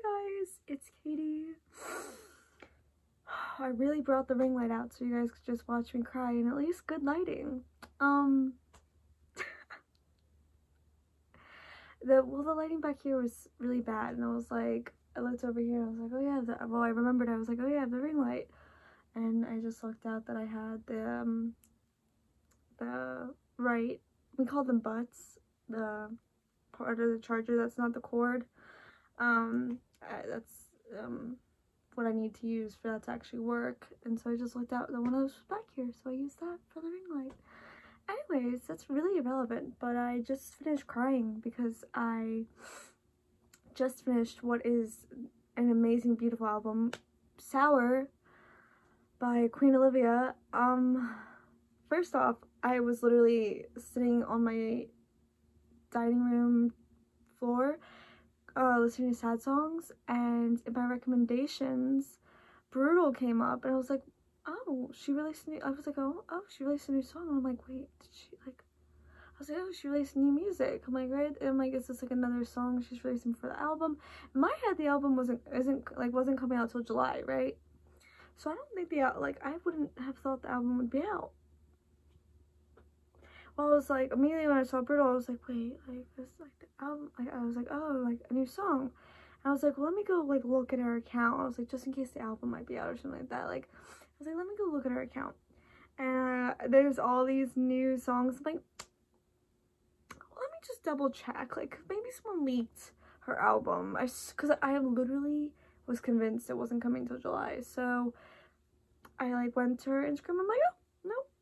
guys, it's Katie. I really brought the ring light out so you guys could just watch me cry, and at least good lighting. The lighting back here was really bad, and I was like, I looked over here and I was like, oh yeah, I remembered, I was like, oh yeah, the ring light, and I just looked out that I had the right, we call them butts, the part of the charger that's not the cord. That's what I need to use for that to actually work, and so I just looked out that one of those was back here, so I used that for the ring light. Anyways, that's really irrelevant, but I just finished crying because I just finished what is an amazing, beautiful album, Sour by Queen Olivia. First off, I was literally sitting on my dining room floor listening to sad songs, and in my recommendations Brutal came up, and I was like, oh, she released a new, I was like, oh, she released a new song, and I'm like, wait, did she, like, I was like, oh, she released new music. I'm like, right, and I'm like, is this like another song she's releasing for the album? In my head, the album wasn't coming out till July, right? So I don't think I wouldn't have thought the album would be out. Well, I was like, immediately when I saw Brutal, I was like, wait, like, this, like, the album, like, I was like, oh, like, a new song. And I was like, well, let me go, like, look at her account. I was like, just in case the album might be out or something like that. Like, I was like, let me go look at her account. And there's all these new songs. I'm like, well, let me just double check. Like, maybe someone leaked her album. Because I literally was convinced it wasn't coming till July. So I, like, went to her Instagram. I'm like, oh,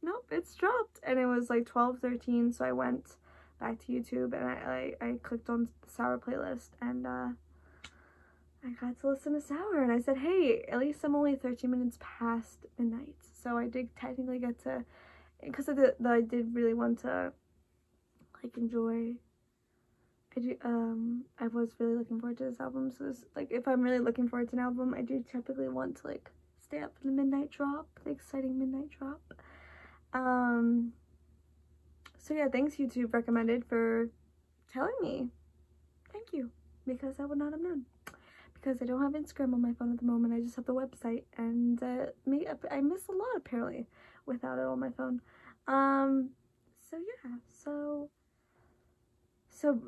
nope, it's dropped. And it was like 12:13, so I went back to YouTube and I clicked on the Sour playlist, and I got to listen to Sour, and I said, hey, at least I'm only 13 minutes past midnight, so I did technically get to, because I did really want to, like, enjoy. I was really looking forward to this album, so this, like, if I'm really looking forward to an album, I do typically want to, like, stay up for the midnight drop, the exciting midnight drop. So yeah, thanks YouTube Recommended for telling me. Thank you, because I would not have known. Because I don't have Instagram on my phone at the moment, I just have the website, and I miss a lot apparently without it on my phone. So yeah, so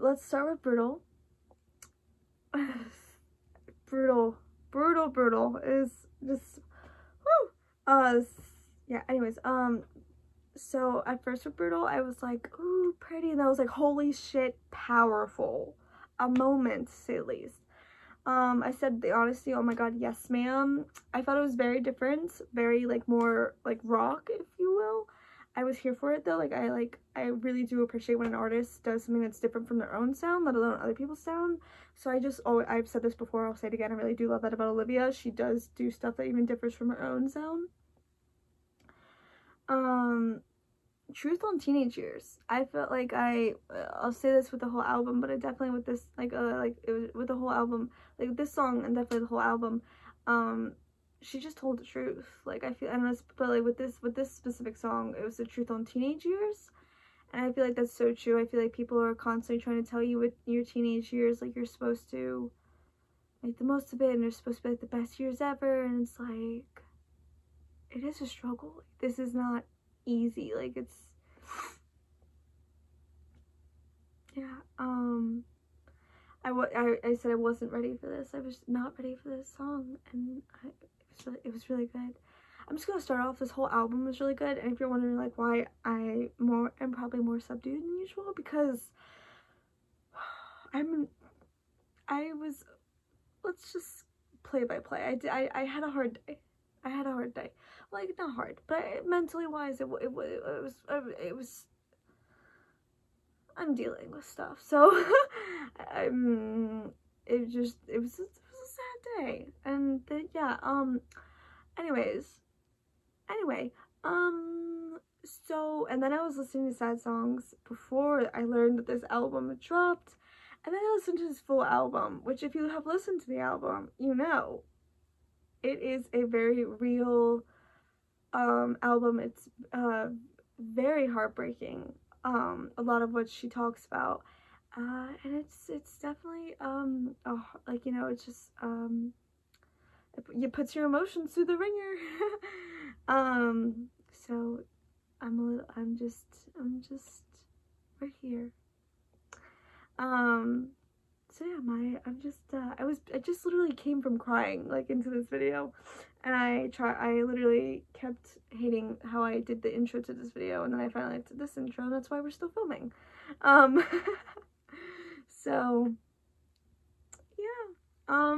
let's start with Brutal. Brutal is just woo. Yeah, anyways, so at first with Brutal, I was like, ooh, pretty, and I was like, holy shit, powerful. A moment, to say the least. I said the honesty, oh my god, yes ma'am. I thought it was very different, very, like, more, like, rock, if you will. I was here for it, though. I really do appreciate when an artist does something that's different from their own sound, let alone other people's sound. So I've said this before, I'll say it again, I really do love that about Olivia. She does do stuff that even differs from her own sound. Truth on Teenage Years. I felt like I'll say this with the whole album, but I definitely with this, with the whole album, like this song and definitely the whole album, she just told the truth. Like, I feel, and but like with this specific song, it was the truth on teenage years, and I feel like that's so true. I feel like people are constantly trying to tell you with your teenage years, like, you're supposed to make the most of it, and they're supposed to be like the best years ever, and it's like, it is a struggle. Like, this is not easy. Like, it's, yeah, I said I wasn't ready for this. I was not ready for this song, and it was really good. I'm just gonna start off, this whole album was really good, and if you're wondering, like, why I'm probably more subdued than usual, because let's just play by play. I had a hard day. Like, not hard, but mentally wise, it was, I'm dealing with stuff, so it was a sad day, and yeah, anyway, so, and then I was listening to sad songs before I learned that this album had dropped, and then I listened to this full album, which, if you have listened to the album, you know, it is a very real album. It's very heartbreaking, a lot of what she talks about, And it's definitely, oh, like, you know, it's just, it puts your emotions through the ringer. So I'm just right here. So yeah, I just literally came from crying, like, into this video, and I literally kept hating how I did the intro to this video, and then I finally did this intro, and that's why we're still filming. So, yeah,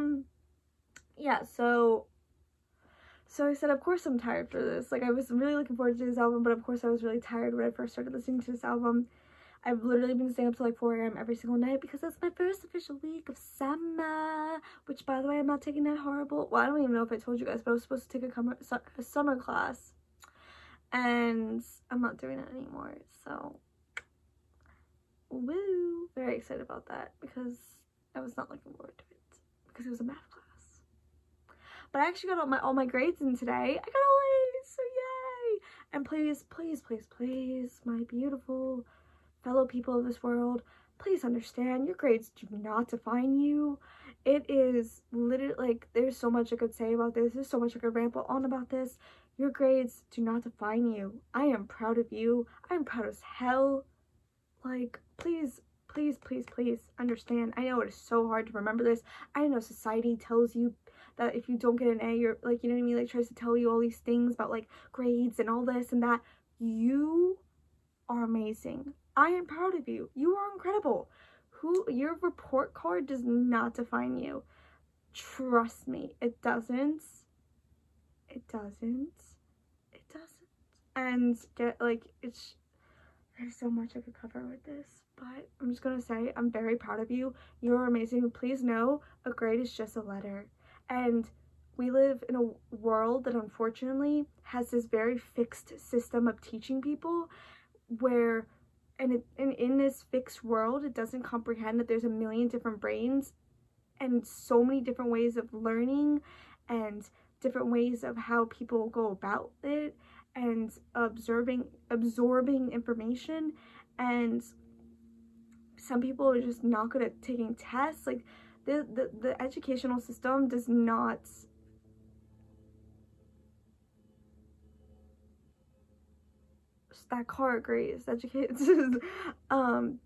yeah, so I said, of course I'm tired for this, like, I was really looking forward to this album, but of course I was really tired when I first started listening to this album. I've literally been staying up till like 4 a.m. every single night because that's my first official week of summer, which, by the way, I'm not taking that horrible, well, I don't even know if I told you guys, but I was supposed to take a summer class, and I'm not doing it anymore, so, woo, very excited about that, because I was not looking forward to it, because it was a math class. But I actually got all my grades in today. I got all A's, so yay! And please, please, please, please, my beautiful fellow people of this world, please understand, your grades do not define you. It is literally, like, there's so much I could say about this. There's so much I could ramble on about this. Your grades do not define you. I am proud of you. I'm proud as hell. Like, please, please, please, please understand. I know it is so hard to remember this. I know society tells you that if you don't get an A, you're, like, you know what I mean, like, tries to tell you all these things about, like, grades and all this and that. You are amazing. I am proud of you. You are incredible. Your report card does not define you. Trust me, it doesn't. It doesn't. It doesn't. And there's so much I could cover with this, but I'm just gonna say I'm very proud of you. You're amazing. Please know a grade is just a letter. And we live in a world that unfortunately has this very fixed system of teaching people where, and in this fixed world, it doesn't comprehend that there's a million different brains and so many different ways of learning and different ways of how people go about it and absorbing information. And some people are just not good at taking tests. Like, the educational system does not, that car agrees, educated.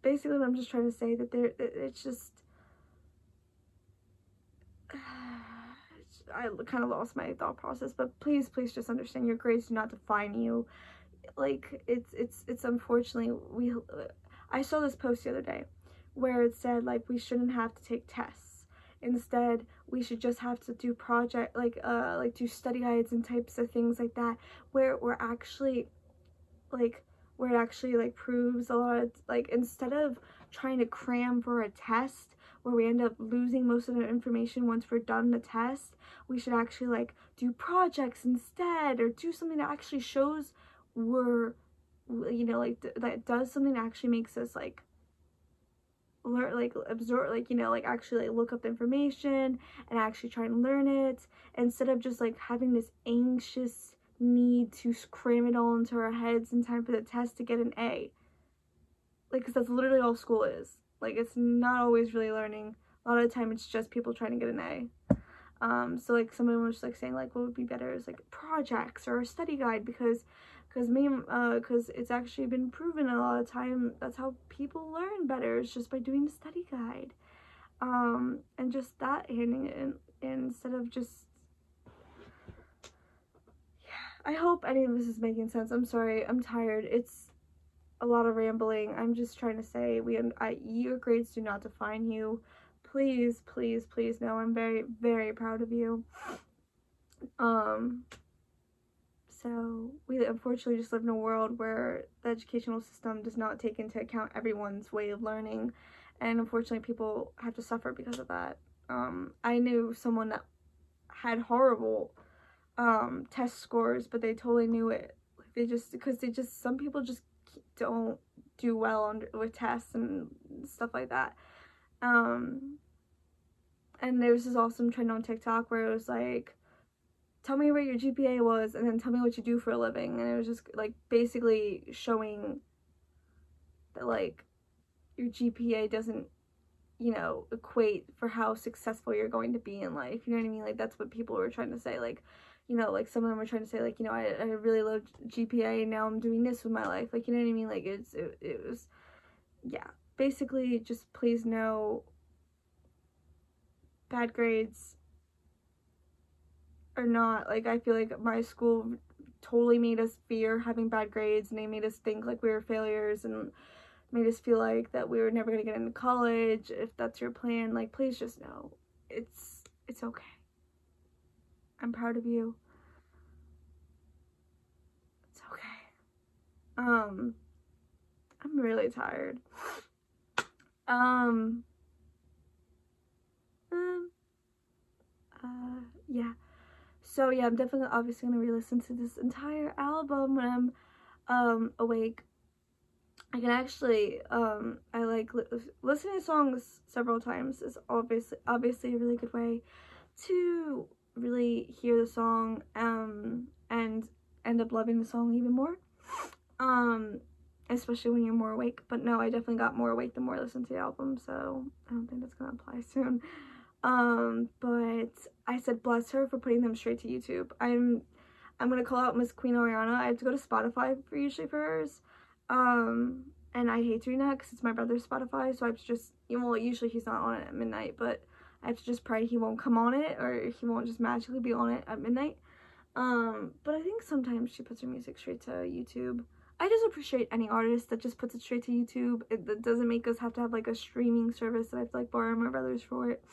Basically what I'm just trying to say, that it's just, I kind of lost my thought process, but please just understand, your grades do not define you. Like, it's unfortunately, I saw this post the other day where it said, like, we shouldn't have to take tests. Instead, we should just have to do do study guides and types of things like that, where it actually proves a lot of, like, instead of trying to cram for a test where we end up losing most of the information once we're done the test, we should actually, like, do projects instead, or do something that actually shows we're, you know, like, that does something that actually makes us, like, learn, like, absorb, like, you know, like, actually, like, look up the information and actually try and learn it, instead of just, like, having this anxious need to cram it all into our heads in time for the test to get an A. Like, because that's literally all school is. Like, it's not always really learning. A lot of the time it's just people trying to get an A. So, like, someone was, like, saying, like, what would be better is, like, projects or a study guide, because it's actually been proven a lot of time that's how people learn better, is just by doing the study guide. And just that, handing it in instead of just, I hope any of this is making sense. I'm sorry, I'm tired. It's a lot of rambling. I'm just trying to say, your grades do not define you. Please, please, please know I'm very, very proud of you. So we unfortunately just live in a world where the educational system does not take into account everyone's way of learning, and unfortunately people have to suffer because of that. I knew someone that had horrible test scores, but they totally knew it. Like, some people just don't do well with tests and stuff like that. And there was this awesome trend on TikTok where it was like, tell me where your GPA was and then tell me what you do for a living, and it was just, like, basically showing that, like, your GPA doesn't, you know, equate for how successful you're going to be in life. You know what I mean? Like, that's what people were trying to say. Like, you know, like, some of them were trying to say, like, you know, I had a really low GPA and now I'm doing this with my life. Like, you know what I mean? Like, it was, yeah. Basically, just please know, bad grades are not, like, I feel like my school totally made us fear having bad grades, and they made us think, like, we were failures, and made us feel like that we were never gonna get into college. If that's your plan, like, please just know it's okay. I'm proud of you. It's okay. I'm really tired. Yeah. So yeah, I'm definitely obviously gonna re-listen to this entire album when I'm awake. I can actually I like listening to songs several times is obviously a really good way to really hear the song and end up loving the song even more, especially when you're more awake. But no, I definitely got more awake the more I listened to the album, so I don't think that's gonna apply soon. But I said bless her for putting them straight to YouTube. I'm gonna call out Miss Queen Oriana. I have to go to Spotify for usually for hers, and I hate doing that because it's my brother's Spotify, so I have to just, well, usually he's not on it at midnight, but I have to just pray he won't come on it, or he won't just magically be on it at midnight. But I think sometimes she puts her music straight to YouTube. I just appreciate any artist that just puts it straight to YouTube. That doesn't make us have to have like a streaming service that I have to like borrow my brother's for it.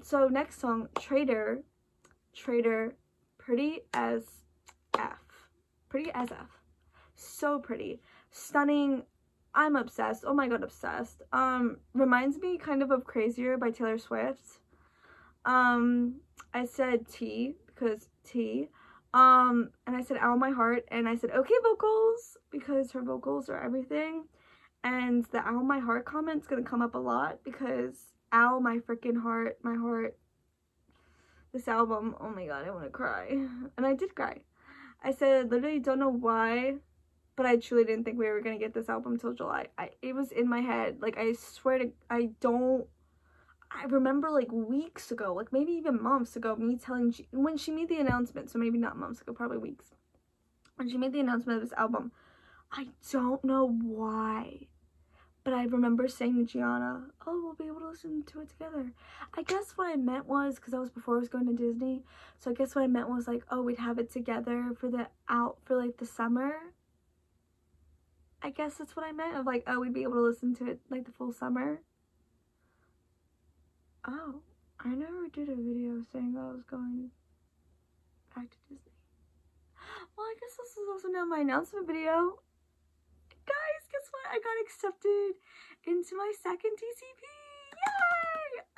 So next song, Traitor, pretty as F. Pretty as F. So pretty. Stunning. I'm obsessed. Oh my god, obsessed. Reminds me kind of Crazier by Taylor Swift. I said T because T. And I said Ow My Heart, and I said okay vocals because her vocals are everything. And the Ow My Heart comment's gonna come up a lot because ow my freaking heart, my heart. This album, oh my god, I want to cry. And I did cry. I said literally don't know why, but I truly didn't think we were gonna get this album till July. It was in my head. Like, I swear to, I remember like weeks ago, like maybe even months ago, me telling when she made the announcement, so maybe not months ago, probably weeks. When she made the announcement of this album, I don't know why, but I remember saying to Gianna, oh, we'll be able to listen to it together. I guess what I meant was, because that was before I was going to Disney, so I guess what I meant was like, oh, we'd have it together for like the summer. I guess that's what I meant, of like, oh, we'd be able to listen to it like the full summer. Oh, I never did a video saying that I was going back to Disney. Well, I guess this is also now my announcement video. Guys, guess what? I got accepted into my second TCP.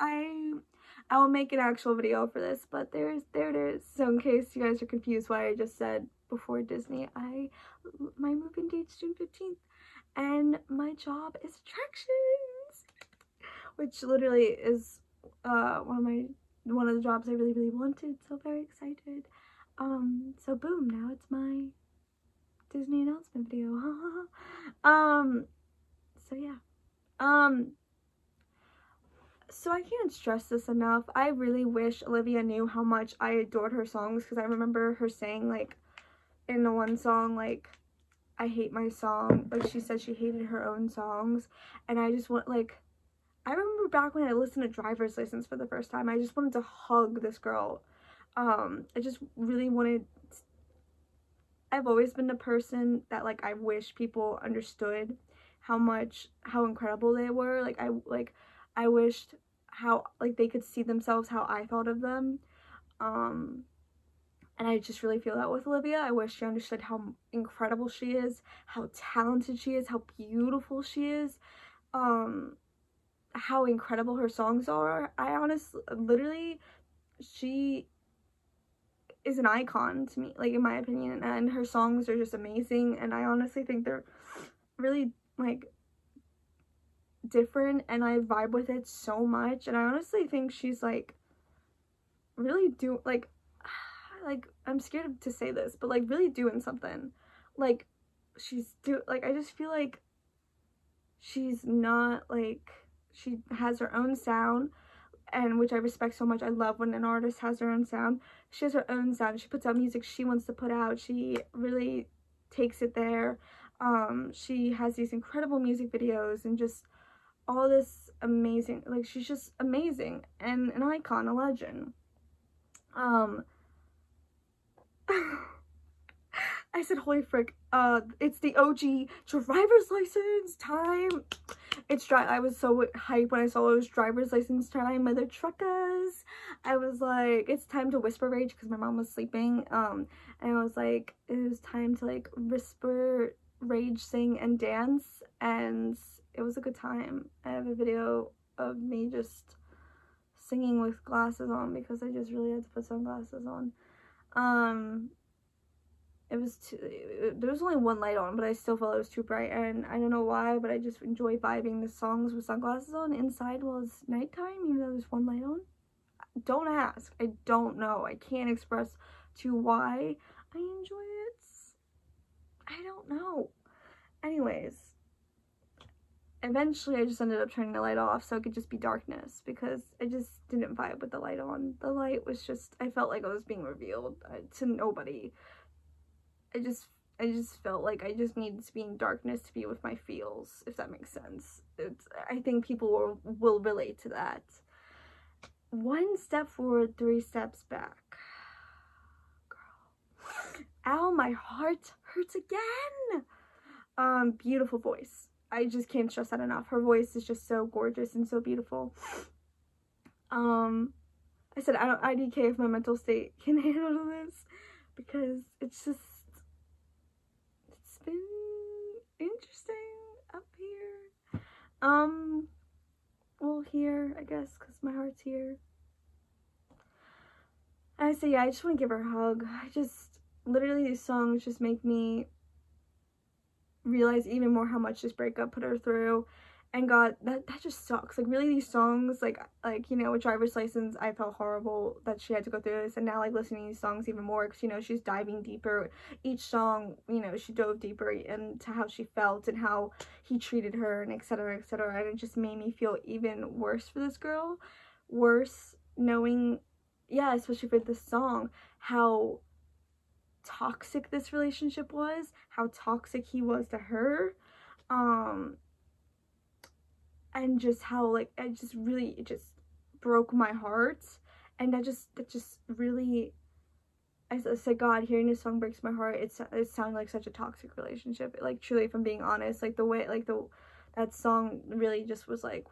Yay! I will make an actual video for this, but there it is. So in case you guys are confused why I just said before Disney, my move-in date's June 15th, and my job is attractions, which literally is one of the jobs I really wanted. So very excited. So boom, now it's my Disney announcement video. So yeah. So I can't stress this enough. I really wish Olivia knew how much I adored her songs, because I remember her saying, like, in the one song, like, I hate my song. Like, she said she hated her own songs, and I just want, like, I remember back when I listened to Driver's License for the first time, I just wanted to hug this girl. I just really wanted, I've always been the person that, like, I wish people understood how incredible they were. I wished how, like, they could see themselves how I thought of them. And I just really feel that with Olivia. I wish she understood how incredible she is, how talented she is, how beautiful she is, how incredible her songs are. I honestly, literally, she is an icon to me, like, in my opinion, and her songs are just amazing, and I honestly think they're really, like, different, and I vibe with it so much. And I honestly think she's, like, really like, I'm scared to say this, but, like, really doing something. Like, I just feel like she's not like, she has her own sound, and which I respect so much. I love when an artist has their own sound. She has her own sound. She puts out music she wants to put out. She really takes it there. She has these incredible music videos and just all this amazing, like, she's just amazing and an icon, a legend. I said, holy frick, it's the OG driver's license time. I was so hyped when I saw it was driver's license time, mother truckers. I was like, it's time to whisper rage because my mom was sleeping. And I was like, it was time to like whisper rage, sing, and dance, and it was a good time. I have a video of me just singing with glasses on because I just really had to put sunglasses on. There was only one light on, but I still felt it was too bright, and I don't know why, but I just enjoy vibing the songs with sunglasses on inside while it's nighttime, even though there's one light on. Don't ask. I don't know. I can't express to why I enjoy it. I don't know. Anyways, eventually I just ended up turning the light off so it could just be darkness because I just didn't vibe with the light on. The light was just, I felt like I was being revealed to nobody. I just felt like I just needed to be in darkness to be with my feels, if that makes sense. I think people will relate to that. One step forward, 3 steps back. Girl. Ow, my heart hurts again. Beautiful voice. I just can't stress that enough. Her voice is just so gorgeous and so beautiful. I said IDK if my mental state can handle this, because it's just, it's been interesting up here. Well, here, I guess, because my heart's here. And I say, yeah, I just want to give her a hug. Literally these songs just make me realize even more how much this breakup put her through. And God, that just sucks. Like, really, these songs, like, you know, with driver's license, I felt horrible that she had to go through this. And now, like, listening to these songs even more, because, you know, she's diving deeper. Each song, you know, she dove deeper into how she felt and how he treated her, and etc., etc. And it just made me feel even worse for this girl. Worse knowing, yeah, especially for this song, how toxic this relationship was, how toxic he was to her. And just how, like, it just broke my heart. And that just really, I said, God, hearing this song breaks my heart. It sounded like such a toxic relationship. Like, truly, if I'm being honest, like, the way, like, that song really just was like,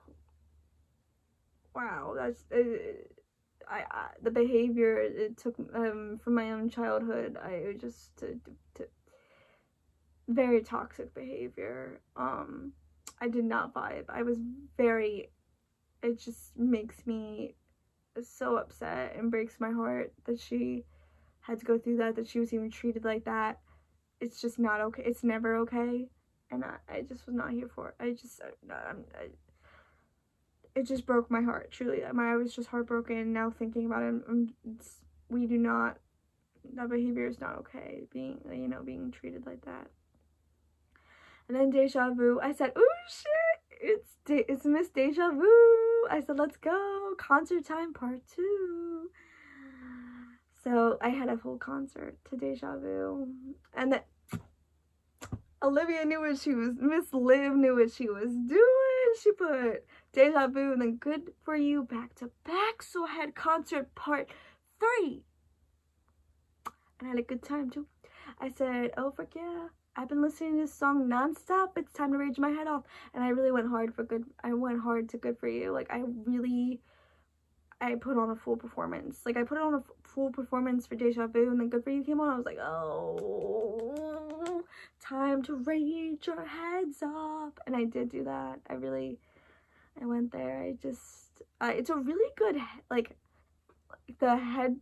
wow, that's, the behavior it took from my own childhood. Very toxic behavior. I did not vibe. I was very, it just makes me so upset and breaks my heart that she had to go through that she was even treated like that. It's just not okay. It's never okay. And I just was not here for it. It just broke my heart, truly. I was just heartbroken now thinking about it. That behavior is not okay, being treated like that. And then Deja Vu, I said, ooh, shit, it's Miss Deja Vu. I said, let's go, concert time part 2. So I had a full concert to Deja Vu. And then Olivia knew what she was, Miss Liv knew what she was doing. She put Deja Vu and then Good For You back to back. So I had concert part 3. And I had a good time too. I said, oh, frick yeah. I've been listening to this song nonstop. It's time to rage my head off. And I really went hard to Good For You. Like, I put on a full performance. Like, I put on a full performance for Deja Vu, and then Good For You came on. I was like, oh, time to rage your heads off. And I did do that. I went there. It's a really good, like, the head,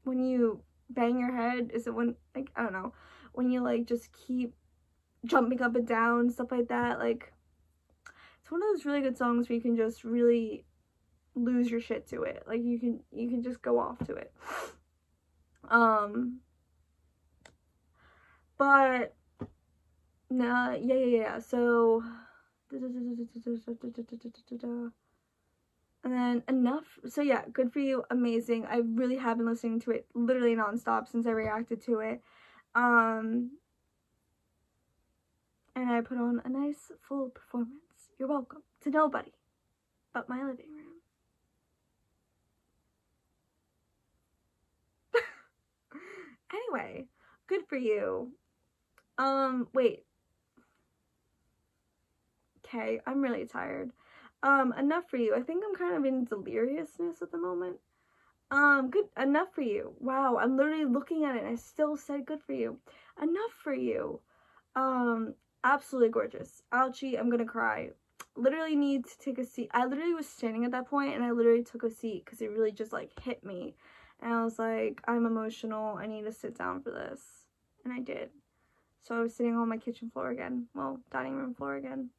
when you bang your head, is it when, like, I don't know, when you, like, just keep jumping up and down, stuff like that. Like, it's one of those really good songs where you can just really lose your shit to it. Like, you can just go off to it. But Nah, yeah. So, and then enough. So yeah, good for you, amazing. I really have been listening to it literally nonstop since I reacted to it. And I put on a nice full performance. You're welcome to nobody but my living room. Anyway, good for you. Wait. Okay, I'm really tired. Enough for you. I think I'm kind of in deliriousness at the moment. Good. Enough for you. Wow, I'm literally looking at it and I still said good for you. Enough for you. Absolutely gorgeous. Ouchie, I'm gonna cry. Literally need to take a seat. I literally was standing at that point and I literally took a seat because it really just like hit me. And I was like, I'm emotional. I need to sit down for this. And I did. So I was sitting on my kitchen floor again. Well, dining room floor again.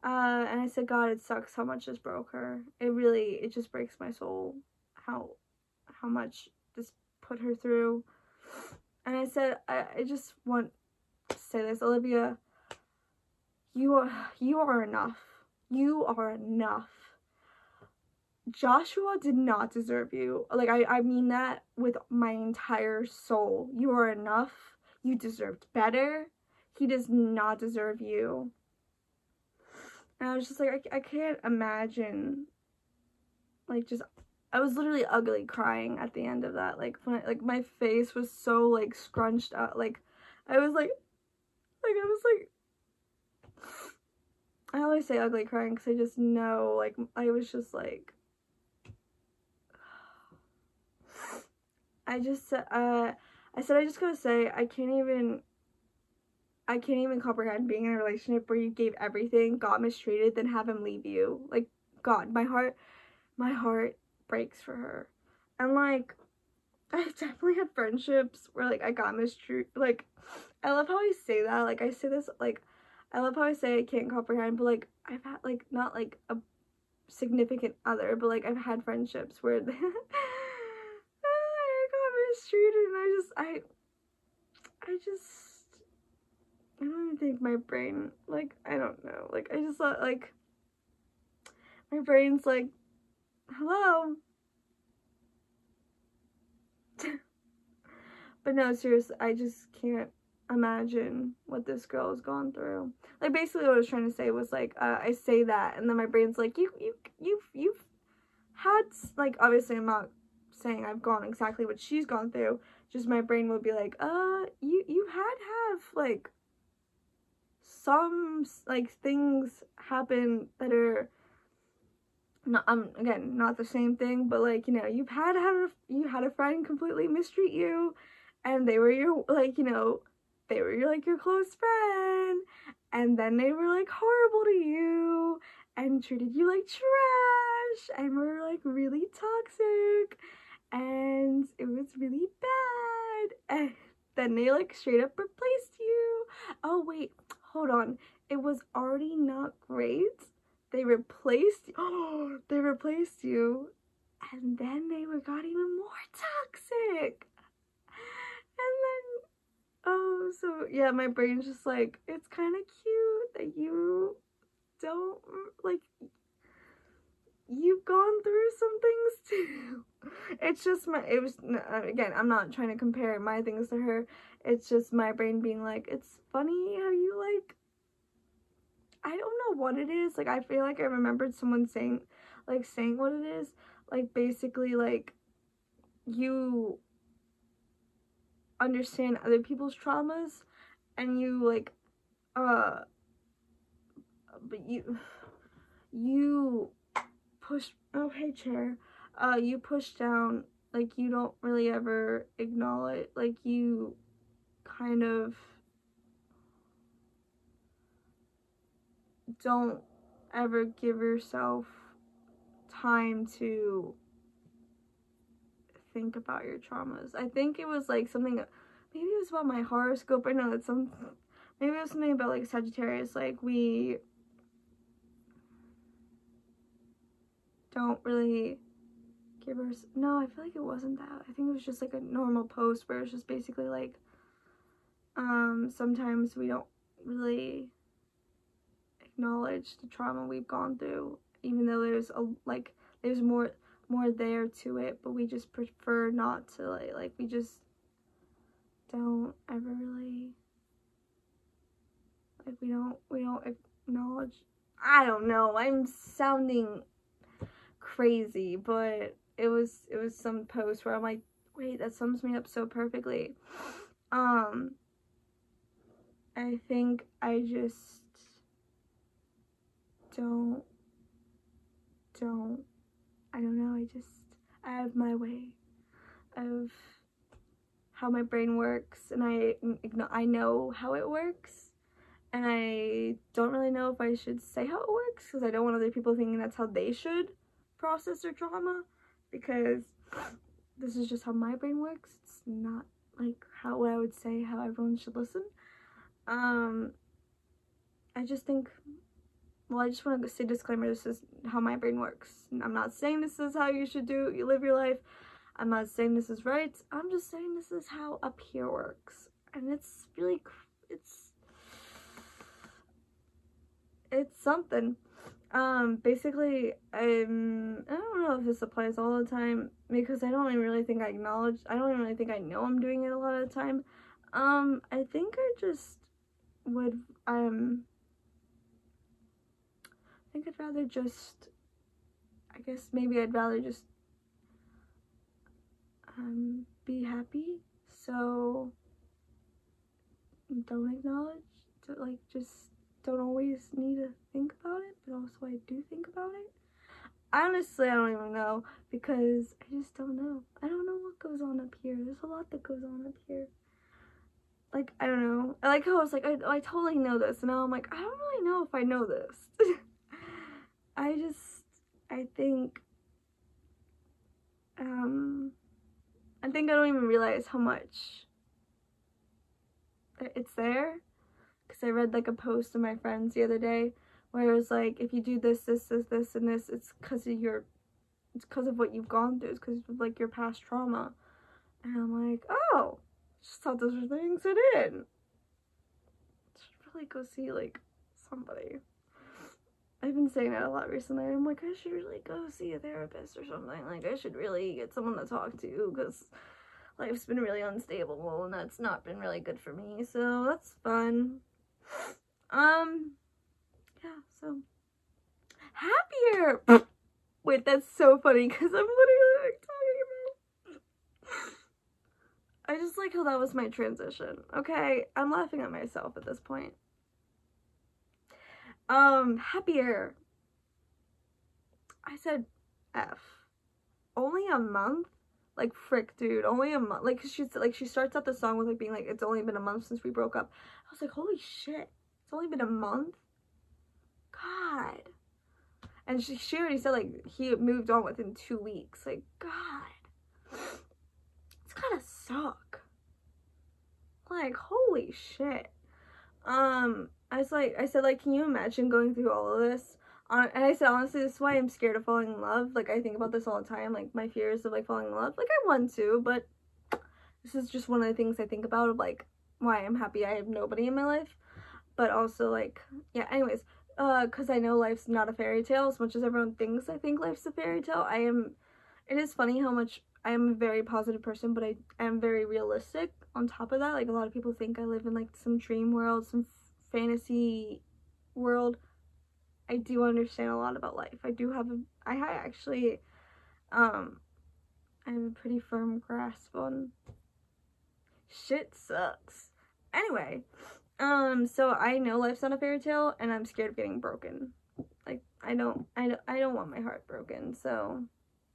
And I said, God, it sucks how much this broke her. It just breaks my soul how much this put her through. And I said, I just want to say this, Olivia, you are enough. You are enough. Joshua did not deserve you. Like, I mean that with my entire soul. You are enough. You deserved better. He does not deserve you. And I was just like, I can't imagine, like, just, I was literally ugly crying at the end of that. Like, when like, my face was so, like, scrunched up. Like, I was like, I always say ugly crying because I just know, like, I was just like, I said I just gotta say, I can't even comprehend being in a relationship where you gave everything, got mistreated, then have him leave you. Like, God, my heart breaks for her. And, like, I definitely had friendships where, like, I got mistreated. Like, I love how I say that. Like, I say this, like, I love how I say I can't comprehend, but, like, I've had, like, not, like, a significant other, but, like, I've had friendships where I got mistreated, and I don't even think my brain, like, I don't know, like, I just thought, like, my brain's like, hello. But no, seriously, I just can't imagine what this girl has gone through. Like, basically what I was trying to say was, like, I say that, and then my brain's like, you've had, like, obviously I'm not saying I've gone exactly what she's gone through, just my brain would be like, you had to have, like, some, like, things happen that are not, again, not the same thing, but, like, you know, you had a friend completely mistreat you, and they were your, like, you know, they were your, like, your close friend, and then they were, like, horrible to you, and treated you like trash, and were, like, really toxic, and it was really bad, and then they, like, straight up replaced you. Oh, wait, hold on. It was already not great. They replaced you. Oh, they replaced you. And then they got even more toxic. And then, oh, so yeah, my brain's just like, it's kind of cute that you don't, like, you've gone through some things too. It's just again, I'm not trying to compare my things to her. It's just my brain being like, it's funny how you, like, I don't know what it is. Like, I feel like I remembered someone saying what it is. Like, basically, like, you understand other people's traumas, and you, like, but you push, oh, hey, chair. You push down, like, you don't really ever acknowledge, like, you kind of don't ever give yourself time to think about your traumas. I think it was, like, something, maybe it was about my horoscope. I know it's maybe it was something about, like, Sagittarius. Like, we don't really give us, no, I feel like it wasn't that. I think it was just, like, a normal post where it's just basically, like, sometimes we don't really acknowledge the trauma we've gone through, even though there's more there to it, but we just prefer not to, like we just don't ever really, like we don't acknowledge. I don't know, I'm sounding crazy, but it was some post where I'm like, wait, that sums me up so perfectly. I think I just don't I don't know, I have my way of how my brain works, and I know how it works, and I don't really know if I should say how it works, because I don't want other people thinking that's how they should process their trauma, because this is just how my brain works. It's not like what I would say how everyone should listen. I just think, well, I just want to say disclaimer, this is how my brain works. I'm not saying this is how you should live your life. I'm not saying this is right. I'm just saying this is how up here works. And it's really, it's something. Basically, I don't know if this applies all the time, because I don't even really think I know I'm doing it a lot of the time. I think I just would, I think I'd rather just, I guess maybe I'd rather just be happy, so don't acknowledge, just don't always need to think about it, but also I do think about it. Honestly, I don't even know, because I just don't know. I don't know what goes on up here. There's a lot that goes on up here. Like, I don't know. I like how I was like, I totally know this, and now I'm like, I don't really know if I know this. I think I don't even realize how much it's there, because I read like a post of my friends the other day where it was like, if you do this, and this, it's because of what you've gone through. It's because of like your past trauma. And I'm like, oh, I just thought those were things I did. I should really go see like somebody. I've been saying that a lot recently. I'm like, I should really go see a therapist or something. Like, I should really get someone to talk to, because life's been really unstable, and that's not been really good for me. So that's fun. Yeah, so happier. Wait, that's so funny, because I'm literally like talking about, I just like how that was my transition. Okay, I'm laughing at myself at this point. Happier. I said F. Only a month? Like, frick, dude, only a month. Like, she starts out the song with like being like, it's only been a month since we broke up. I was like, holy shit, it's only been a month? God. And she already said like he moved on within 2 weeks. Like, God, it's gotta suck. Like, holy shit. I said like, can you imagine going through all of this? And I said, honestly, this is why I'm scared of falling in love. Like, I think about this all the time, like my fears of like falling in love. Like, I want to, but this is just one of the things I think about, of like why I'm happy I have nobody in my life. But also, like, yeah, anyways, because I know life's not a fairy tale as much as everyone thinks I think life's a fairy tale. It is funny how much I am a very positive person, but I am very realistic on top of that. Like, a lot of people think I live in like some dream world, some fantasy world. I do understand a lot about life. I actually I have a pretty firm grasp on shit sucks. Anyway, so I know life's not a fairy tale, and I'm scared of getting broken. Like, I don't want my heart broken. So,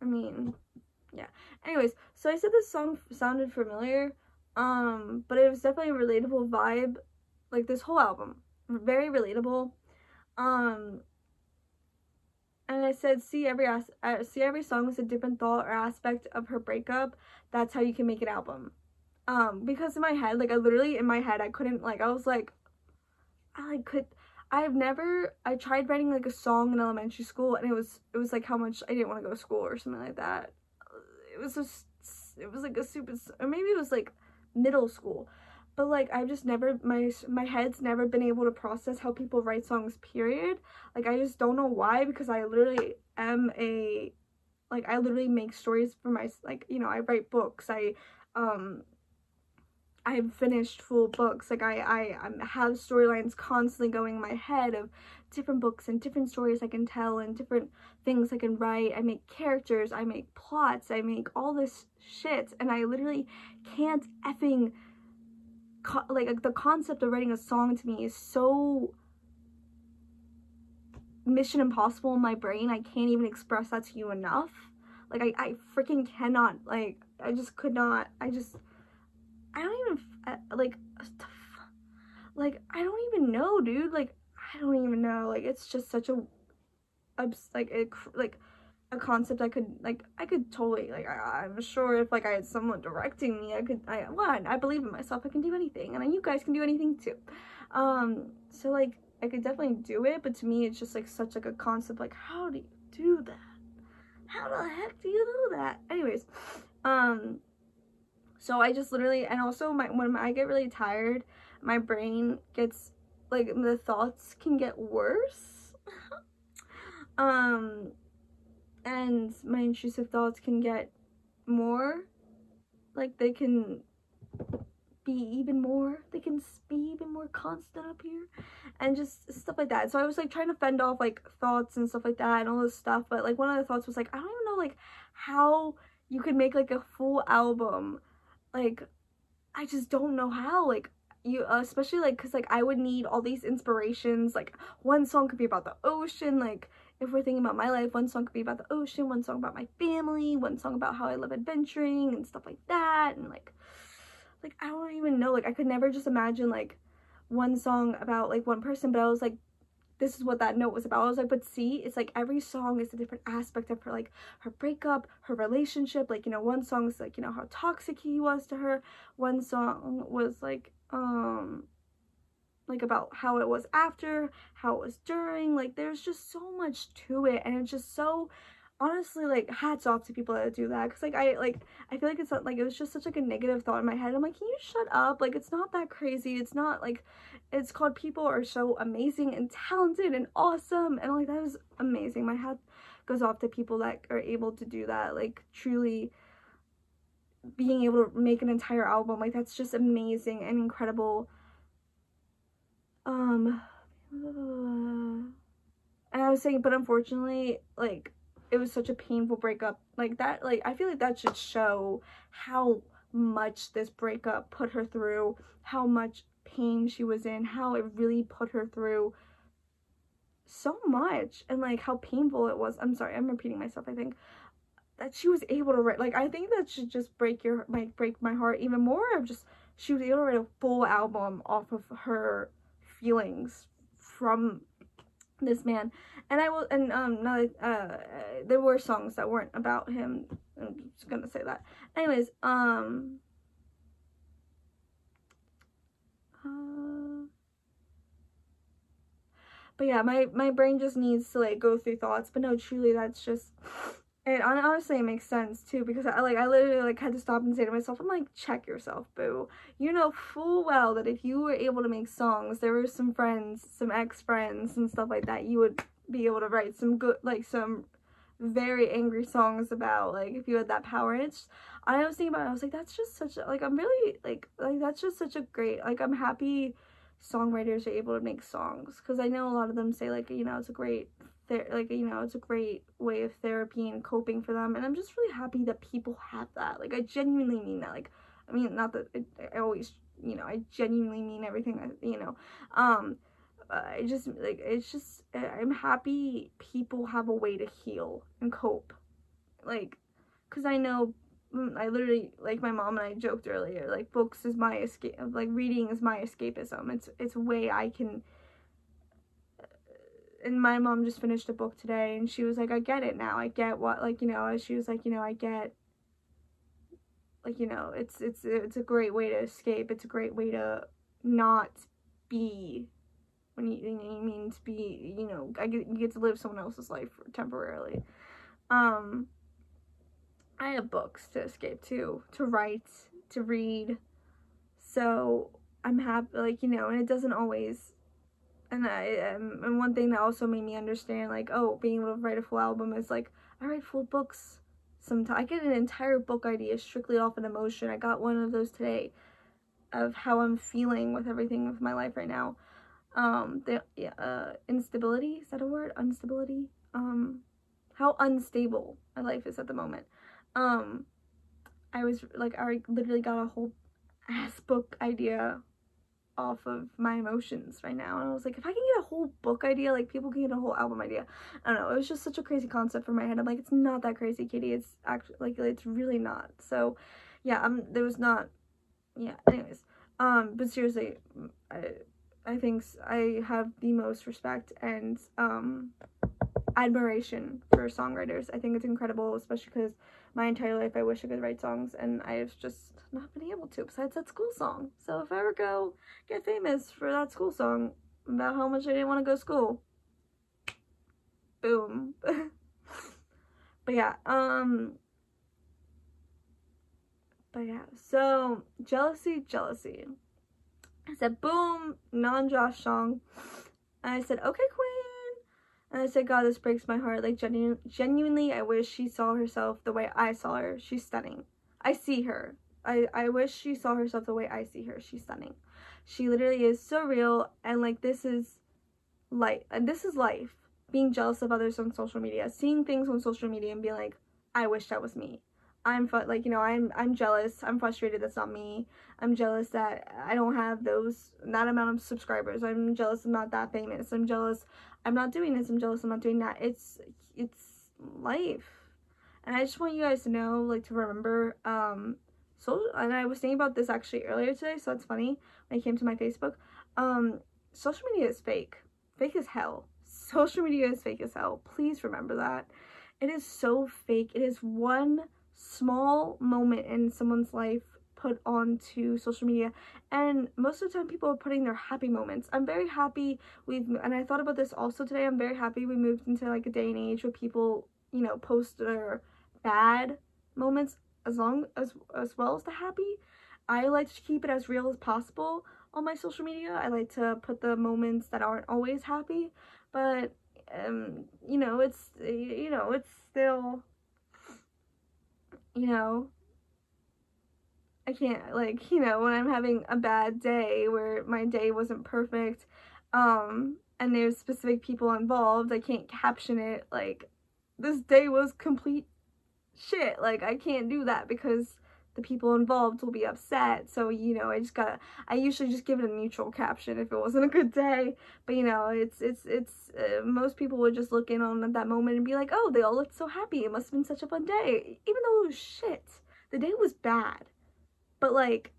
I mean, yeah. Anyways, so I said this song sounded familiar, but it was definitely a relatable vibe. Like, this whole album, very relatable. And I said, see every song is a different thought or aspect of her breakup. That's how you can make an album. Because in my head, like, I couldn't, like, I was like, I tried writing like a song in elementary school, and it was like how much I didn't want to go to school or something like that. It was like a super, or maybe it was like middle school. but like I've just never, my head's never been able to process how people write songs, period. Like I just don't know why, because I literally am a, like I literally make stories for my, like, you know, I write books, I've finished full books, like I have storylines constantly going in my head of different books and different stories I can tell and different things I can write. I make characters, I make plots, I make all this shit, and I literally can't effing, like the concept of writing a song to me is so mission impossible in my brain. I can't even express that to you enough. Like I freaking cannot, like I just could not, I don't even like I don't even know, dude. Like I don't even know. Like it's just such a like a concept I could totally, like I'm sure if like I had someone directing me, I believe in myself, I can do anything, and you guys can do anything too. So like I could definitely do it, but to me it's just like such like a concept, like how do you do that? How the heck do you do that? Anyways, so I just literally, and also when I get really tired, my brain gets, like the thoughts can get worse. And my intrusive thoughts can get more, like they can be even more constant up here, and just stuff like that. So I was like trying to fend off like thoughts and stuff like that and all this stuff, but like one of the thoughts was like, I don't even know like how you could make like a full album. Like I just don't know how, like you, especially like because like I would need all these inspirations. Like one song could be about the ocean, like if we're thinking about my life, one song could be about the ocean, one song about my family, one song about how I love adventuring and stuff like that. And like I don't even know, like I could never just imagine like one song about like one person, but I was like, this is what that note was about. I was like, but see, it's like every song is a different aspect of her, like her breakup, her relationship. Like, you know, one song is like, you know, how toxic he was to her. One song was like about how it was after, how it was during. Like there's just so much to it, and it's just so, honestly, like hats off to people that do that, because like I feel like it's not, like it was just such like a negative thought in my head. I'm like, can you shut up? Like it's not that crazy. It's not like, it's called people are so amazing and talented and awesome, and like that is amazing. My hat goes off to people that are able to do that, like truly being able to make an entire album. Like that's just amazing and incredible. And I was saying, but unfortunately, like it was such a painful breakup, like that, like I feel like that should show how much this breakup put her through, how much pain she was in, how it really put her through so much, and like how painful it was. I'm sorry, I'm repeating myself. I think that she was able to write, like I think that should just break my heart even more, of just she was able to write a full album off of her feelings from this man. And I will, and there were songs that weren't about him. I'm just gonna say that. Anyways, but yeah, my brain just needs to like go through thoughts. But no, truly, that's just, and honestly it makes sense too, because I literally like had to stop and say to myself, I'm like, check yourself, boo. You know full well that if you were able to make songs, there were some friends, some ex-friends and stuff like that, you would be able to write some good, like some very angry songs about, like if you had that power. And it's, I was thinking about it, I was like, that's just such a, like I'm really like that's just such a great, like I'm happy songwriters are able to make songs, because I know a lot of them say like, you know, it's a great like, you know, it's a great way of therapy and coping for them, and I'm just really happy that people have that. Like I genuinely mean that. Like I mean, not that I always, you know, I genuinely mean everything that, you know, I just like, it's just, I'm happy people have a way to heal and cope, like, because I know, I literally, like my mom and I joked earlier, like books is my escape, like reading is my escapism. It's a way I can, and my mom just finished a book today, and she was like, I get it now, I get what, like, you know, she was like, you know, I get, like, you know, it's a great way to escape, it's a great way to not be, when you mean to be, you know, you get to live someone else's life temporarily. I have books to escape to write, to read, so I'm happy, like, you know, and it doesn't always. And one thing that also made me understand, like, oh, being able to write a full album is like, I write full books sometimes. I get an entire book idea strictly off an emotion. I got one of those today of how I'm feeling with everything of my life right now. Instability, is that a word? Instability? How unstable my life is at the moment. I was like, I literally got a whole ass book idea off of my emotions right now, and I was like, if I can get a whole book idea, like people can get a whole album idea. I don't know, it was just such a crazy concept for my head. I'm like, it's not that crazy, Katie. It's actually like, it's really not. So yeah, there was not, yeah, anyways, but seriously, I think I have the most respect and admiration for songwriters. I think it's incredible, especially because my entire life I wish I could write songs, and I've just not been able to, besides that school song. So if I ever go get famous for that school song about how much I didn't want to go to school, boom. But yeah, so jealousy. I said, boom, non-Josh song. And I said, okay, queen. And I said, God, this breaks my heart. Like, genuinely, I wish she saw herself the way I saw her. She's stunning. I see her. I wish she saw herself the way I see her. She's stunning. She literally is so real. And, like, this is life. And this is life. Being jealous of others on social media. Seeing things on social media and being like, I wish that was me. I'm jealous. I'm frustrated that's not me. I'm jealous that I don't have that amount of subscribers. I'm jealous I'm not that famous. I'm jealous I'm not doing this. I'm jealous I'm not doing that. It's life. And I just want you guys to know, like, to remember, and I was thinking about this actually earlier today, so that's funny, when I came to my Facebook. Social media is fake. Fake as hell. Social media is fake as hell. Please remember that. It is so fake. It is one small moment in someone's life put onto social media, and most of the time people are putting their happy moments. I'm very happy and I thought about this also today, I'm very happy we moved into like a day and age where people, you know, post their bad moments as well as the happy. I like to keep it as real as possible on my social media. I like to put the moments that aren't always happy, but you know, it's still, you know, I can't, like, you know, when I'm having a bad day where my day wasn't perfect, and there's specific people involved, I can't caption it like, this day was complete shit. Like, I can't do that because the people involved will be upset. So, you know, I usually just give it a neutral caption if it wasn't a good day. But, you know, most people would just look in on at that moment and be like, oh, they all looked so happy. It must have been such a fun day. Even though it was shit. The day was bad. But, like,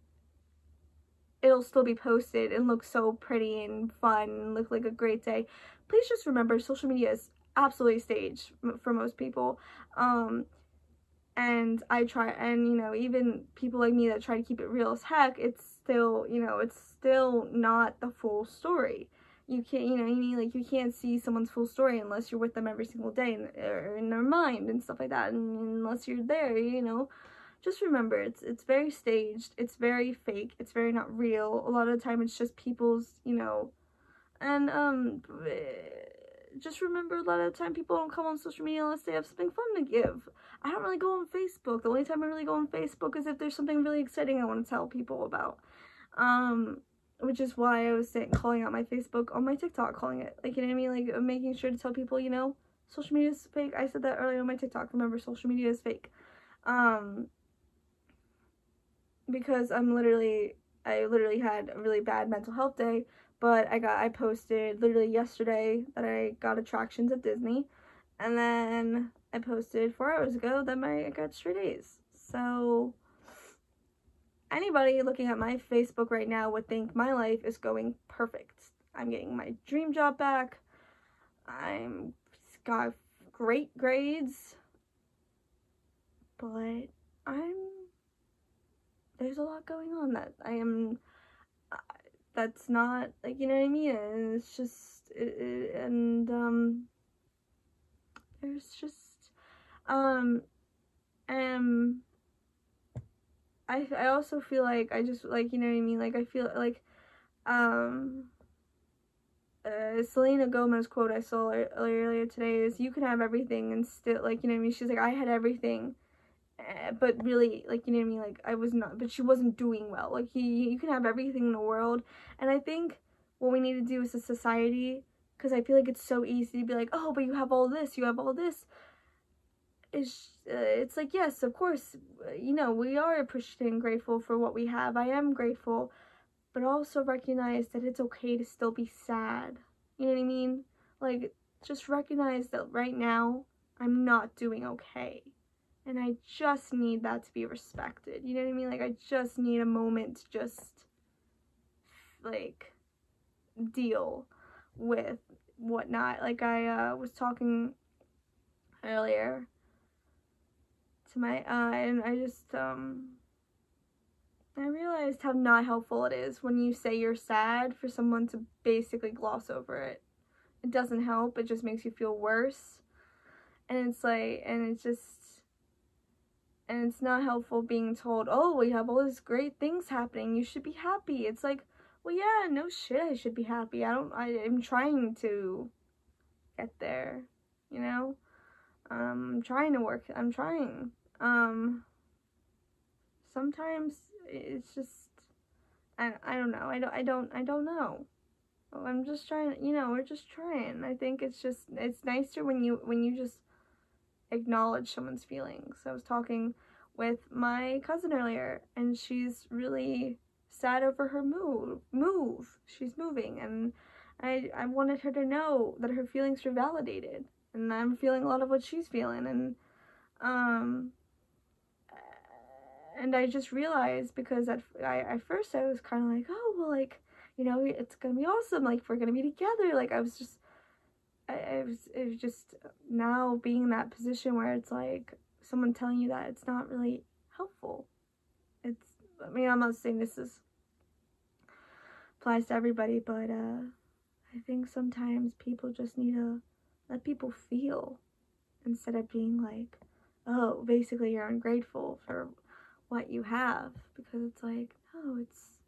it'll still be posted and look so pretty and fun and look like a great day. Please just remember, social media is absolutely staged for most people. And I try, and, you know, even people like me that try to keep it real as heck, it's still, you know, it's still not the full story. You can't, you know, you can't see someone's full story unless you're with them every single day, or in their mind and stuff like that, and unless you're there, you know. Just remember, it's very staged, it's very fake, it's very not real. A lot of the time it's just people's, you know, and just remember, a lot of the time people don't come on social media unless they have something fun to give. I don't really go on Facebook. The only time I really go on Facebook is if there's something really exciting I want to tell people about. Which is why I was calling out my Facebook on my TikTok, calling it, like, you know what I mean? Like, making sure to tell people, you know, social media is fake. I said that earlier on my TikTok. Remember, social media is fake. Because I literally had a really bad mental health day, but I posted literally yesterday that I got attractions at Disney, and then I posted 4 hours ago that I got straight A's. So anybody looking at my Facebook right now would think my life is going perfect. I'm getting my dream job back. I'm got great grades, but there's a lot going on that that's not, like, you know what I mean? And it's just, there's just, I also feel like I just, like, you know what I mean? Like, I feel like Selena Gomez quote I saw earlier today is, you can have everything and still, like, you know what I mean, she's like, I had everything, but really, like, you know what I mean, like, I was not, but she wasn't doing well. Like, you can have everything in the world, and I think what we need to do as a society, because I feel like it's so easy to be like, oh, but you have all this, it's like, yes, of course, you know, we are appreciative and grateful for what we have. I am grateful, but also recognize that it's okay to still be sad. You know what I mean? Like, just recognize that right now, I'm not doing okay. And I just need that to be respected. You know what I mean? Like, I just need a moment to just, like, deal with whatnot. Like, I was talking earlier to my, and I just, I realized how not helpful it is when you say you're sad for someone to basically gloss over it. It doesn't help, it just makes you feel worse. And it's like, and it's not helpful being told, oh, we have all these great things happening, you should be happy. It's like, well, yeah, no shit, I should be happy. I'm trying to get there, you know? I'm trying to work, I'm trying. Sometimes it's just, I don't know. I don't know. I'm just trying, you know, we're just trying. I think it's nicer when you just acknowledge someone's feelings. I was talking with my cousin earlier, and she's really sad over her move. She's moving, and I wanted her to know that her feelings were validated, and I'm feeling a lot of what she's feeling, and I just realized, because at first I was kind of like, oh, well, like, you know, it's gonna be awesome, like, we're gonna be together. Like, I was just now being in that position where it's like someone telling you that it's not really helpful. I mean, I'm not saying this applies to everybody, but I think sometimes people just need to let people feel, instead of being like, oh, basically you're ungrateful for what you have, because it's like, no, it's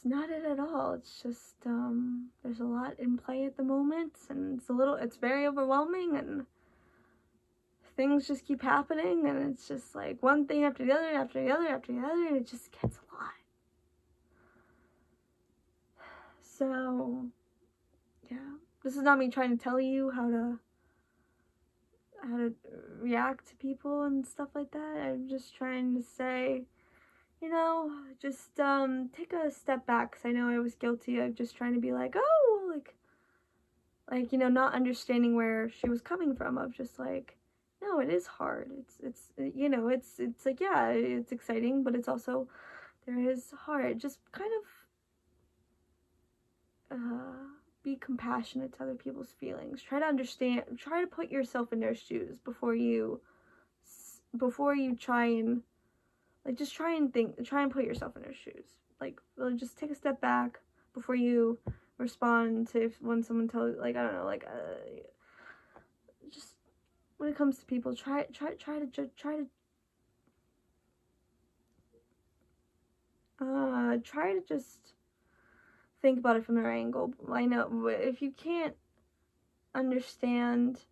not it at all. It's just, there's a lot in play at the moment, and it's very overwhelming, and things just keep happening, and it's just like one thing after the other, after the other, after the other, and it just gets a lot. So, yeah, this is not me trying to tell you how to react to people and stuff like that. I'm just trying to say, you know, just take a step back, because I know I was guilty of just trying to be like, oh, like, you know, not understanding where she was coming from, of just like, no, it is hard. It's you know, it's like, yeah, it's exciting, but it's also, there is hard. Just kind of be compassionate to other people's feelings. Try to understand, try to put yourself in their shoes before you try and, like, just try and put yourself in their shoes. Like, really just take a step back before you respond to when someone tells, like, I don't know, like, just when it comes to people, try to just think about it from their angle. I know if you can't understand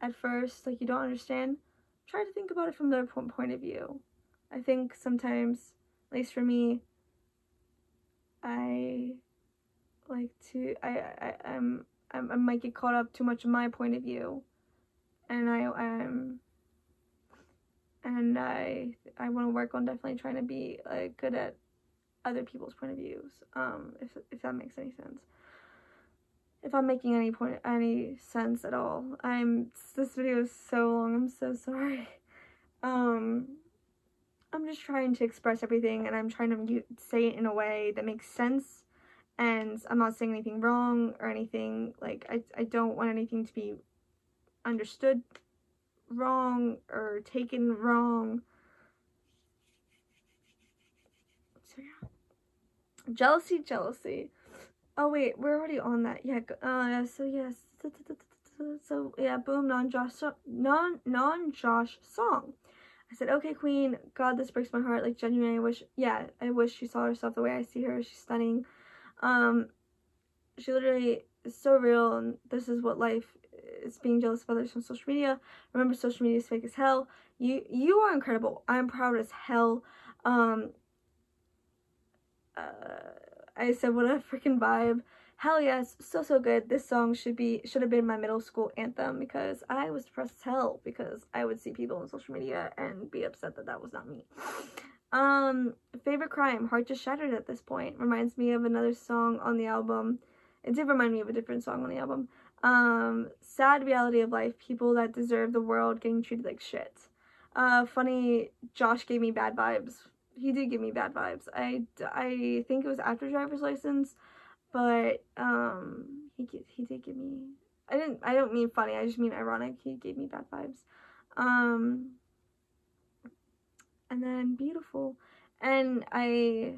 at first, like, you don't understand, try to think about it from their point of view. I think sometimes, at least for me, I like to, I might get caught up too much in my point of view, and I want to work on definitely trying to be good at other people's point of views, if that makes any sense. If I'm making any sense at all. This video is so long, I'm so sorry. I'm just trying to express everything, and I'm trying to say it in a way that makes sense, and I'm not saying anything wrong or anything. Like, I don't want anything to be understood wrong or taken wrong. So yeah, jealousy. Oh wait, we're already on that. Yeah. So yes. So yeah, boom, non-Josh song. I said, okay, queen, God, this breaks my heart. Like, genuinely, I wish she saw herself the way I see her. She's stunning. She literally is so real, and this is what life is, being jealous of others from social media. Remember, social media is fake as hell. You are incredible. I'm proud as hell. I said, what a freaking vibe. Hell yes, so good. This song should have been my middle school anthem, because I was depressed as hell because I would see people on social media and be upset that that was not me. Favorite crime, heart just shattered at this point. Reminds me of another song on the album. It did remind me of a different song on the album. Sad reality of life, people that deserve the world getting treated like shit. Funny, Josh gave me bad vibes. He did give me bad vibes. I think it was after driver's license, but he did give me, I don't mean funny, I just mean ironic. He gave me bad vibes. And then beautiful. And I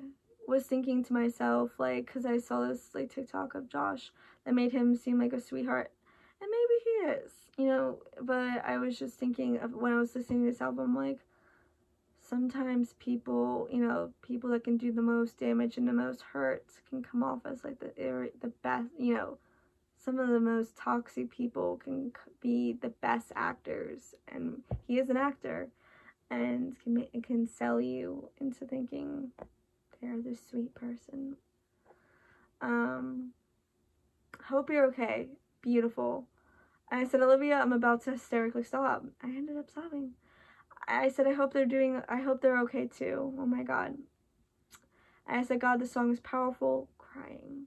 was thinking to myself, like, because I saw this like TikTok of Josh that made him seem like a sweetheart, and maybe he is, you know. But I was just thinking of, when I was listening to this album, like, sometimes people, you know, people that can do the most damage and the most hurt can come off as like the best, you know. Some of the most toxic people can be the best actors, and he is an actor, and can sell you into thinking they're the sweet person. Hope you're okay. Beautiful. I said, Olivia, I'm about to hysterically stop. I ended up sobbing. I said, I hope they're okay too. Oh my God. I said, God, this song is powerful. Crying.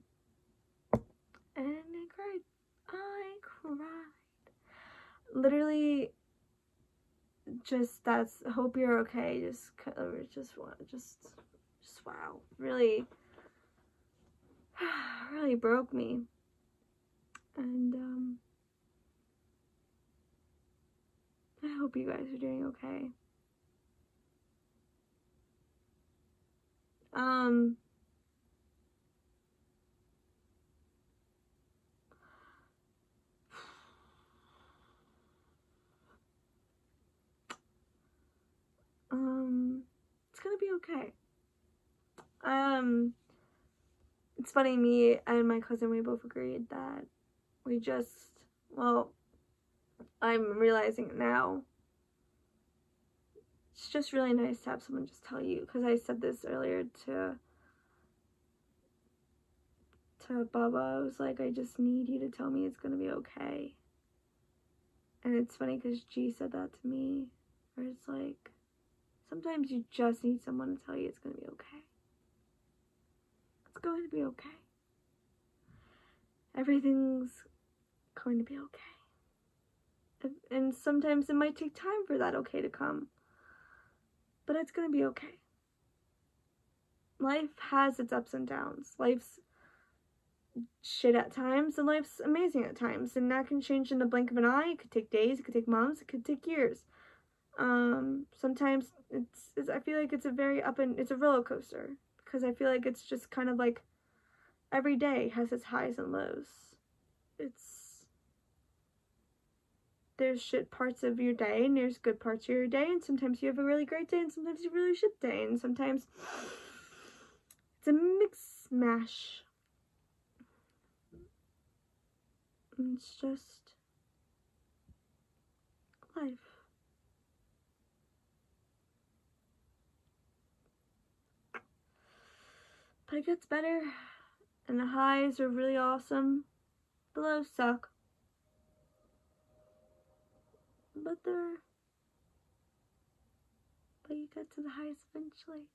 And I cried. I cried. Literally, just, that's, hope you're okay. Just wow. Really, really broke me. And, I hope you guys are doing okay. It's gonna be okay. It's funny, me and my cousin, we both agreed that we just, well, I'm realizing it now. It's just really nice to have someone just tell you, because I said this earlier to Bubba. I was like, I just need you to tell me it's gonna be okay. And it's funny because G said that to me, where it's like, sometimes you just need someone to tell you it's gonna be okay. It's going to be okay. Everything's going to be okay. And sometimes it might take time for that okay to come, but it's gonna be okay. Life has its ups and downs. Life's shit at times, and life's amazing at times, and that can change in the blink of an eye. It could take days, it could take months, it could take years. Sometimes it's I feel like it's a roller coaster, because I feel like it's just kind of like every day has its highs and lows. There's shit parts of your day, and there's good parts of your day, and sometimes you have a really great day, and sometimes you have a really shit day, and sometimes it's a mix mash. It's just life. But it gets better, and the highs are really awesome. The lows suck, but you get to the highs eventually.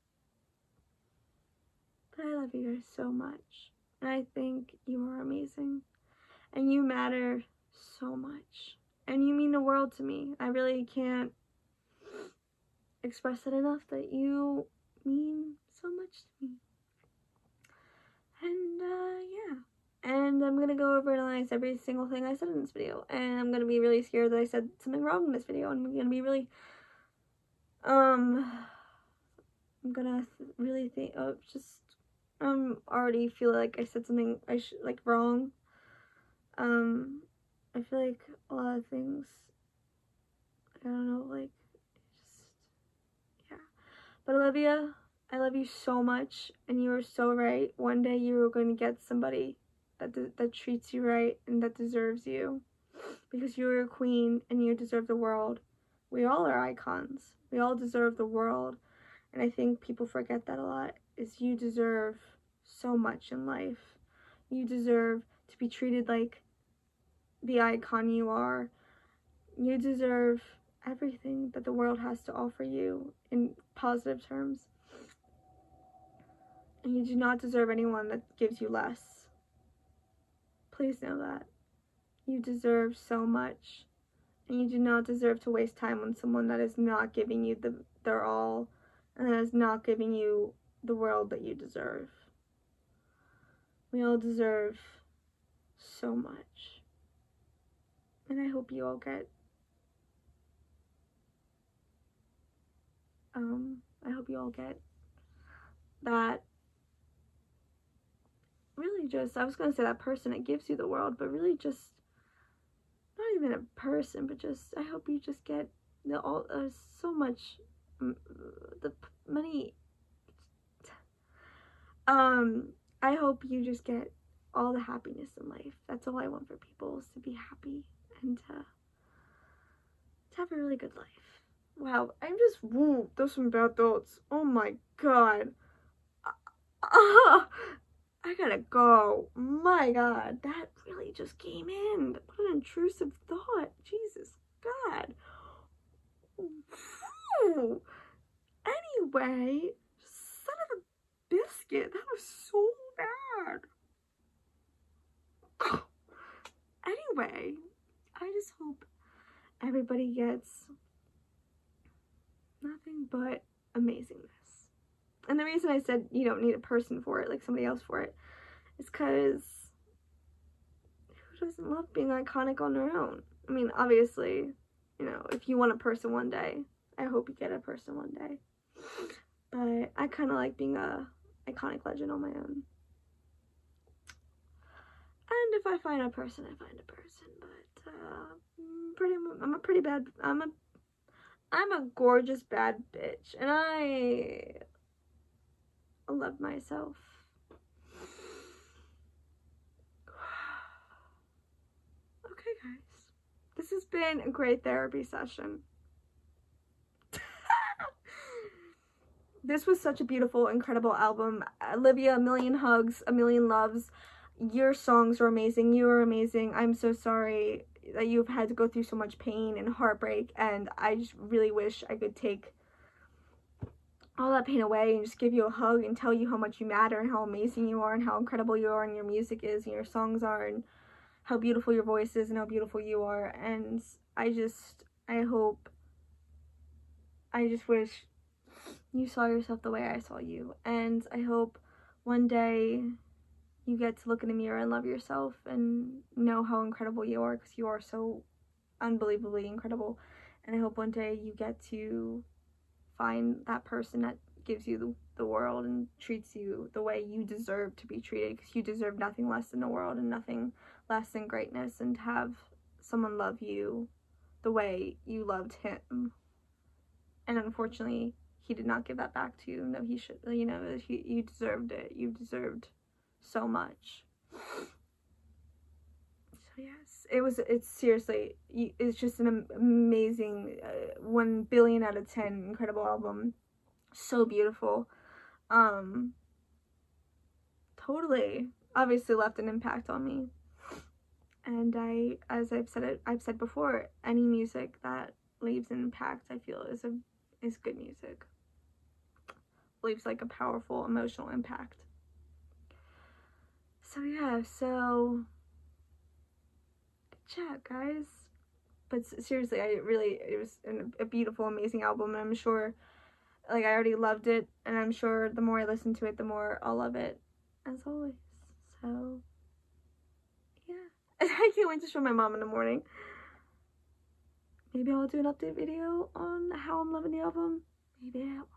But I love you guys so much, and I think you are amazing, and you matter so much, and you mean the world to me. I really can't express it enough that you mean so much to me. And yeah, and I'm gonna go over and analyze every single thing I said in this video, and I'm gonna be really scared that I said something wrong in this video, and I'm gonna be really I'm gonna really think already feel like I said something like wrong. I feel like a lot of things, I don't know, like, just But Olivia, I love you so much, and you are so right. One day you are going to get somebody that treats you right and that deserves you, because you are a queen and you deserve the world. We all are icons. We all deserve the world, and I think people forget that a lot. Is you deserve so much in life. You deserve to be treated like the icon you are. You deserve everything that the world has to offer you in positive terms. And you do not deserve anyone that gives you less. Please know that. You deserve so much. And you do not deserve to waste time on someone that is not giving you their all, and that is not giving you the world that you deserve. We all deserve so much. And I hope you all get that. Really just, I was going to say that person that gives you the world, but really just, not even a person, but just, I hope you just get so much, I hope you just get all the happiness in life. That's all I want for people, is to be happy and to have a really good life. Wow, those some bad thoughts. Oh my god. I gotta go. My god, that really just came in. What an intrusive thought. Jesus God. Whew. Anyway, son of a biscuit. That was so bad. Anyway, I just hope everybody gets nothing but amazingness. And the reason I said you don't need a person for it, like somebody else for it, is because who doesn't love being iconic on their own? I mean, obviously, you know, if you want a person one day, I hope you get a person one day. But I kind of like being a iconic legend on my own. And if I find a person, I find a person. But I'm a gorgeous bad bitch, and I love myself. Okay, guys, this has been a great therapy session. This was such a beautiful, incredible album. Olivia, a million hugs, a million loves. Your songs are amazing. You are amazing. I'm so sorry that you've had to go through so much pain and heartbreak, and I just really wish I could take all that pain away and just give you a hug and tell you how much you matter and how amazing you are and how incredible you are and your music is and your songs are and how beautiful your voice is and how beautiful you are. And I just wish you saw yourself the way I saw you, and I hope one day you get to look in the mirror and love yourself and know how incredible you are, because you are so unbelievably incredible. And I hope one day you get to find that person that gives you the world and treats you the way you deserve to be treated, because you deserve nothing less than the world and nothing less than greatness, and to have someone love you the way you loved him. And unfortunately, he did not give that back to you. No, he should, you know, you deserved it. You deserved so much. So yes, it's seriously, it's just an amazing 1 billion out of 10 incredible album. So beautiful. Totally, obviously left an impact on me. And as I've said before, any music that leaves an impact, I feel is good music. Leaves like a powerful emotional impact. So yeah, so good chat, guys. But seriously, it was a beautiful, amazing album, and I'm sure, like, I already loved it, and I'm sure the more I listen to it, the more I'll love it, as always. So yeah, I can't wait to show my mom in the morning. Maybe I'll do an update video on how I'm loving the album. Maybe I won't.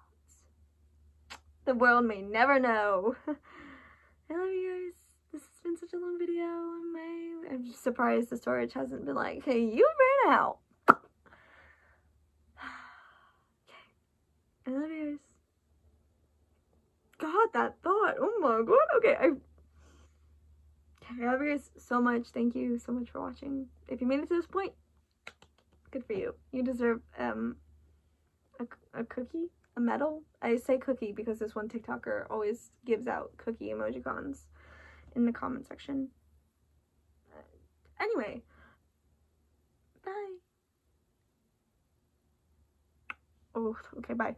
The world may never know. I love you guys. This has been such a long video. I'm just surprised the storage hasn't been like, hey, you ran out. Okay. I love you guys. had that thought. Oh my god. Okay, I love you guys so much. Thank you so much for watching. If you made it to this point, good for you. You deserve a cookie, a medal. I say cookie because this one TikToker always gives out cookie emojicons in the comment section. Anyway, bye. Oh, okay, bye.